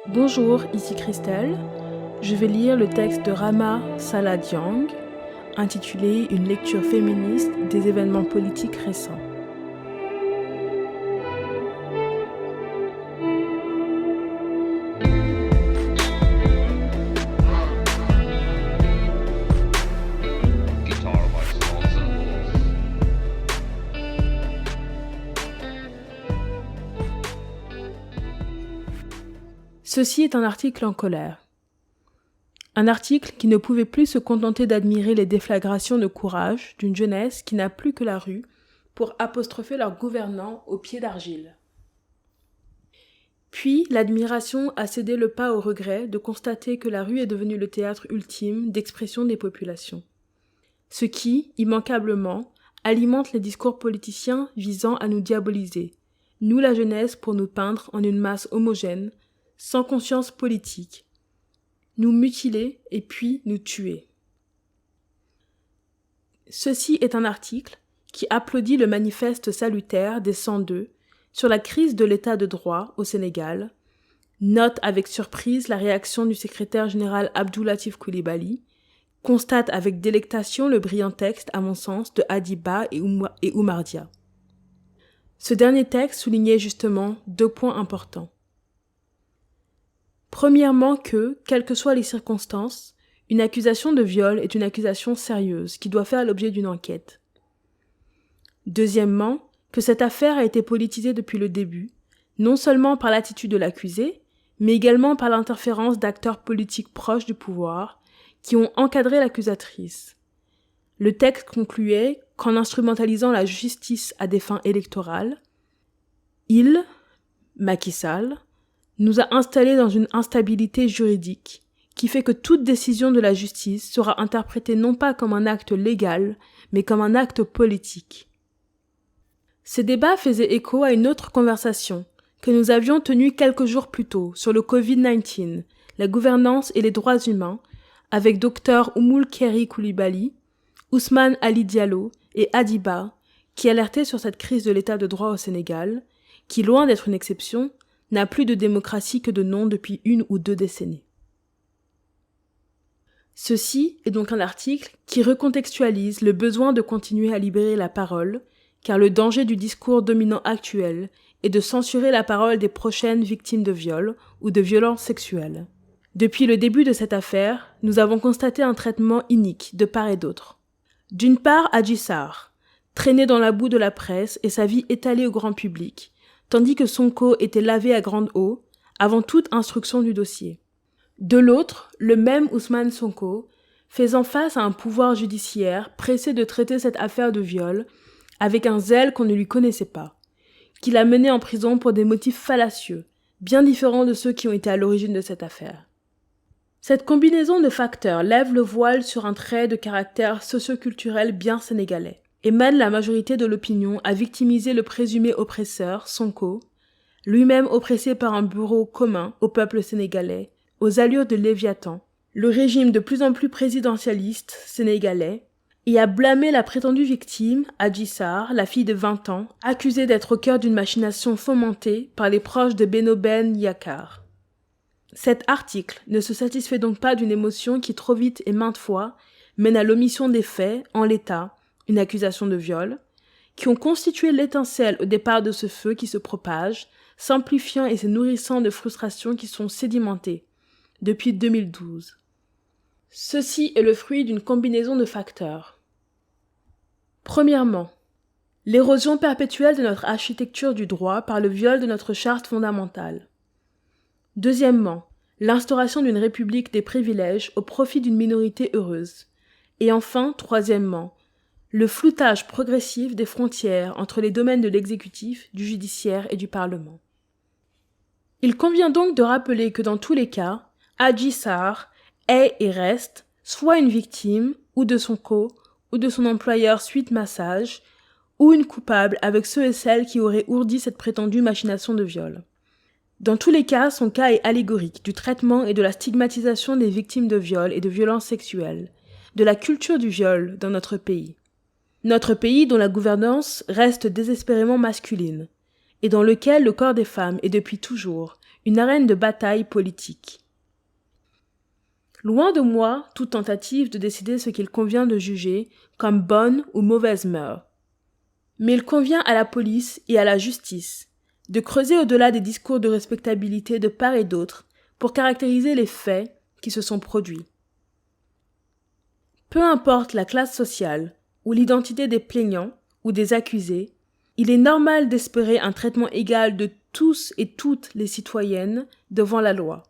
Bonjour, ici Christelle. Je vais lire le texte de Rama Saladiang, intitulé Une lecture féministe des événements politiques récents. Ceci est un article en colère. Un article qui ne pouvait plus se contenter d'admirer les déflagrations de courage d'une jeunesse qui n'a plus que la rue pour apostropher leurs gouvernants aux pieds d'argile. Puis l'admiration a cédé le pas au regret de constater que la rue est devenue le théâtre ultime d'expression des populations. Ce qui, immanquablement, alimente les discours politiciens visant à nous diaboliser, nous la jeunesse pour nous peindre en une masse homogène, sans conscience politique, nous mutiler et puis nous tuer. Ceci est un article qui applaudit le manifeste salutaire des 102 sur la crise de l'état de droit au Sénégal, note avec surprise la réaction du secrétaire général Abdou-Latif Coulibaly, constate avec délectation le brillant texte, à mon sens, de Hadiba et Oumar Dia. Ce dernier texte soulignait justement 2 points importants. Premièrement que, quelles que soient les circonstances, une accusation de viol est une accusation sérieuse qui doit faire l'objet d'une enquête. Deuxièmement, que cette affaire a été politisée depuis le début, non seulement par l'attitude de l'accusé, mais également par l'interférence d'acteurs politiques proches du pouvoir qui ont encadré l'accusatrice. Le texte concluait qu'en instrumentalisant la justice à des fins électorales, Macky Sall, nous a installés dans une instabilité juridique qui fait que toute décision de la justice sera interprétée non pas comme un acte légal, mais comme un acte politique. Ces débats faisaient écho à une autre conversation que nous avions tenue quelques jours plus tôt sur le Covid-19, la gouvernance et les droits humains, avec Dr Oumoul Khéri Coulibaly, Ousmane Ali Diallo et Hadiba, qui alertaient sur cette crise de l'état de droit au Sénégal, qui, loin d'être une exception, n'a plus de démocratie que de nom depuis 1 ou 2 décennies. Ceci est donc un article qui recontextualise le besoin de continuer à libérer la parole, car le danger du discours dominant actuel est de censurer la parole des prochaines victimes de viol ou de violences sexuelles. Depuis le début de cette affaire, nous avons constaté un traitement inique de part et d'autre. D'une part, Adji Sarr, traîné dans la boue de la presse et sa vie étalée au grand public, tandis que Sonko était lavé à grande eau avant toute instruction du dossier. De l'autre, le même Ousmane Sonko, faisant face à un pouvoir judiciaire pressé de traiter cette affaire de viol avec un zèle qu'on ne lui connaissait pas, qui l'a mené en prison pour des motifs fallacieux, bien différents de ceux qui ont été à l'origine de cette affaire. Cette combinaison de facteurs lève le voile sur un trait de caractère socioculturel bien sénégalais et mène la majorité de l'opinion à victimiser le présumé oppresseur, Sonko, lui-même oppressé par un bourreau commun au peuple sénégalais, aux allures de Léviathan, le régime de plus en plus présidentialiste sénégalais, et à blâmer la prétendue victime, Adji Sarr, la fille de 20 ans, accusée d'être au cœur d'une machination fomentée par les proches de Beno Ben Yakar. Cet article ne se satisfait donc pas d'une émotion qui trop vite et maintes fois mène à l'omission des faits, en l'état, une accusation de viol, qui ont constitué l'étincelle au départ de ce feu qui se propage, s'amplifiant et se nourrissant de frustrations qui sont sédimentées depuis 2012. Ceci est le fruit d'une combinaison de facteurs. Premièrement, l'érosion perpétuelle de notre architecture du droit par le viol de notre charte fondamentale. Deuxièmement, l'instauration d'une république des privilèges au profit d'une minorité heureuse. Et enfin, troisièmement, le floutage progressif des frontières entre les domaines de l'exécutif, du judiciaire et du Parlement. Il convient donc de rappeler que dans tous les cas, Adji Sarr est et reste soit une victime, ou de Sonko, ou de son employeur Suite Massage, ou une coupable avec ceux et celles qui auraient ourdi cette prétendue machination de viol. Dans tous les cas, son cas est allégorique du traitement et de la stigmatisation des victimes de viol et de violences sexuelles, de la culture du viol dans notre pays. Notre pays dont la gouvernance reste désespérément masculine, et dans lequel le corps des femmes est depuis toujours une arène de bataille politique. Loin de moi toute tentative de décider ce qu'il convient de juger comme bonne ou mauvaise mœurs. Mais il convient à la police et à la justice de creuser au-delà des discours de respectabilité de part et d'autre pour caractériser les faits qui se sont produits. Peu importe la classe sociale ou l'identité des plaignants ou des accusés, il est normal d'espérer un traitement égal de tous et toutes les citoyennes devant la loi.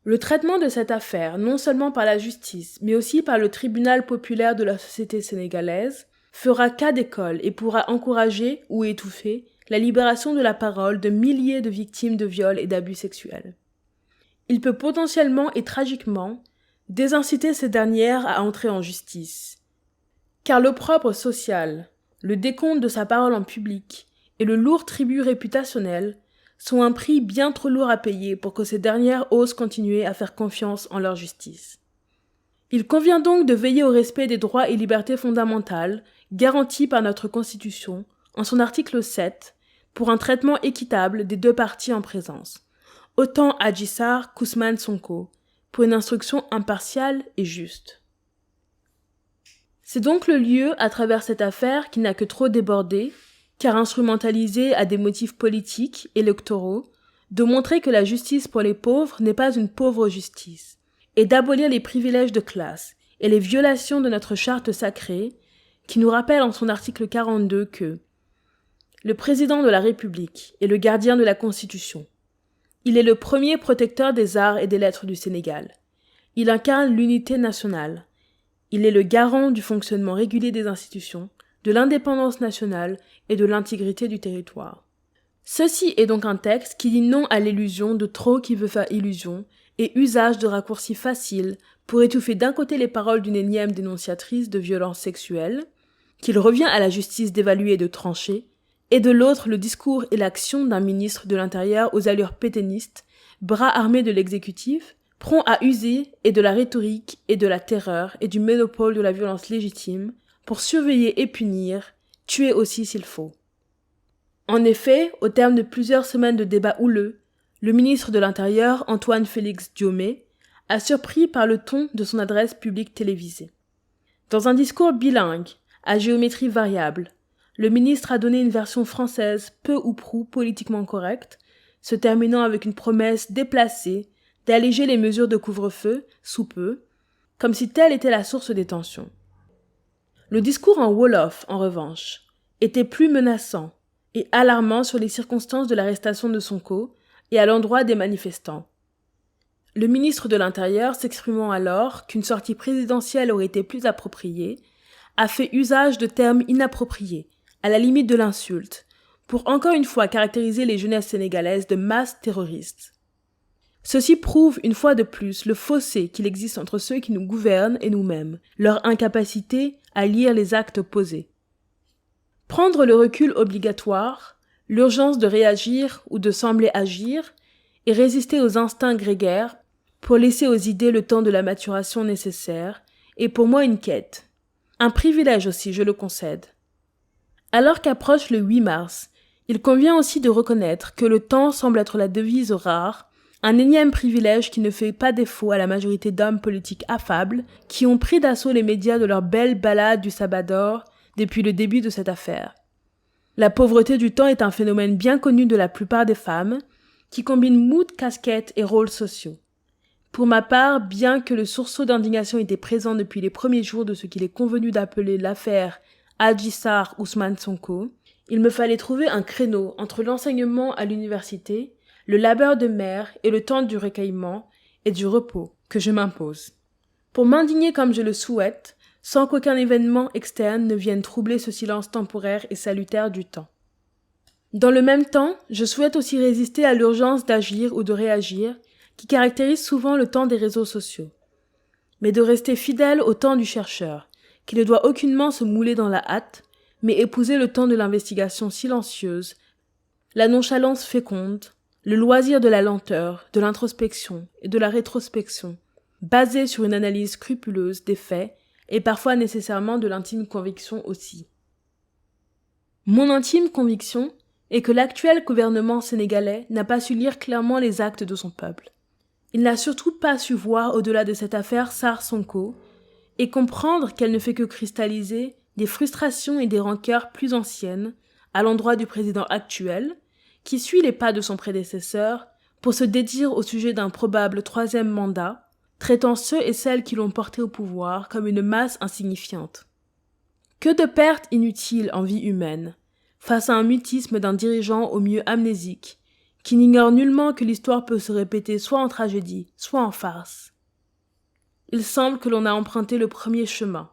Le traitement de cette affaire, non seulement par la justice, mais aussi par le tribunal populaire de la société sénégalaise, fera cas d'école et pourra encourager ou étouffer la libération de la parole de milliers de victimes de viols et d'abus sexuels. Il peut potentiellement et tragiquement désinciter ces dernières à entrer en justice. Car l'opprobre social, le décompte de sa parole en public et le lourd tribut réputationnel sont un prix bien trop lourd à payer pour que ces dernières osent continuer à faire confiance en leur justice. Il convient donc de veiller au respect des droits et libertés fondamentales garantis par notre Constitution en son article 7 pour un traitement équitable des deux parties en présence, autant Adji Sarr qu'Ousmane Sonko, pour une instruction impartiale et juste. C'est donc le lieu, à travers cette affaire qui n'a que trop débordé, car instrumentalisée à des motifs politiques, électoraux, de montrer que la justice pour les pauvres n'est pas une pauvre justice, et d'abolir les privilèges de classe et les violations de notre charte sacrée, qui nous rappelle en son article 42 que le président de la République est le gardien de la Constitution. Il est le premier protecteur des arts et des lettres du Sénégal. Il incarne l'unité nationale. Il est le garant du fonctionnement régulier des institutions, de l'indépendance nationale et de l'intégrité du territoire. Ceci est donc un texte qui dit non à l'illusion de trop qui veut faire illusion et usage de raccourcis faciles pour étouffer d'un côté les paroles d'une énième dénonciatrice de violences sexuelles, qu'il revient à la justice d'évaluer et de trancher, et de l'autre le discours et l'action d'un ministre de l'Intérieur aux allures pétainistes, bras armés de l'exécutif, prompt à user et de la rhétorique et de la terreur et du monopole de la violence légitime pour surveiller et punir, tuer aussi s'il faut. En effet, au terme de plusieurs semaines de débats houleux, le ministre de l'Intérieur, Antoine Félix Diomé, a surpris par le ton de son adresse publique télévisée. Dans un discours bilingue, à géométrie variable, le ministre a donné une version française peu ou prou politiquement correcte, se terminant avec une promesse déplacée d'alléger les mesures de couvre-feu sous peu, comme si telle était la source des tensions. Le discours en Wolof, en revanche, était plus menaçant et alarmant sur les circonstances de l'arrestation de Sonko et à l'endroit des manifestants. Le ministre de l'Intérieur, s'exprimant alors qu'une sortie présidentielle aurait été plus appropriée, a fait usage de termes inappropriés, à la limite de l'insulte, pour encore une fois caractériser les jeunesses sénégalaises de masses terroristes. Ceci prouve une fois de plus le fossé qu'il existe entre ceux qui nous gouvernent et nous-mêmes, leur incapacité à lire les actes posés. Prendre le recul obligatoire, l'urgence de réagir ou de sembler agir, et résister aux instincts grégaires pour laisser aux idées le temps de la maturation nécessaire, est pour moi une quête. Un privilège aussi, je le concède. Alors qu'approche le 8 mars, il convient aussi de reconnaître que le temps semble être la devise rare, un énième privilège qui ne fait pas défaut à la majorité d'hommes politiques affables qui ont pris d'assaut les médias de leur belle balade du sabbat d'or depuis le début de cette affaire. La pauvreté du temps est un phénomène bien connu de la plupart des femmes, qui combine mood, casquettes et rôles sociaux. Pour ma part, bien que le sursaut d'indignation était présent depuis les premiers jours de ce qu'il est convenu d'appeler l'affaire Adji Sarr Ousmane Sonko, il me fallait trouver un créneau entre l'enseignement à l'université, le labeur de mère et le temps du recueillement et du repos que je m'impose. Pour m'indigner comme je le souhaite, sans qu'aucun événement externe ne vienne troubler ce silence temporaire et salutaire du temps. Dans le même temps, je souhaite aussi résister à l'urgence d'agir ou de réagir qui caractérise souvent le temps des réseaux sociaux, mais de rester fidèle au temps du chercheur, qui ne doit aucunement se mouler dans la hâte, mais épouser le temps de l'investigation silencieuse, la nonchalance féconde, le loisir de la lenteur, de l'introspection et de la rétrospection, basé sur une analyse scrupuleuse des faits et parfois nécessairement de l'intime conviction aussi. Mon intime conviction et que l'actuel gouvernement sénégalais n'a pas su lire clairement les actes de son peuple. Il n'a surtout pas su voir au-delà de cette affaire Sarr Sonko et comprendre qu'elle ne fait que cristalliser des frustrations et des rancœurs plus anciennes à l'endroit du président actuel, qui suit les pas de son prédécesseur pour se dédire au sujet d'un probable troisième mandat, traitant ceux et celles qui l'ont porté au pouvoir comme une masse insignifiante. Que de pertes inutiles en vie humaine, face à un mutisme d'un dirigeant au mieux amnésique, qui n'ignore nullement que l'histoire peut se répéter soit en tragédie, soit en farce. Il semble que l'on a emprunté le premier chemin,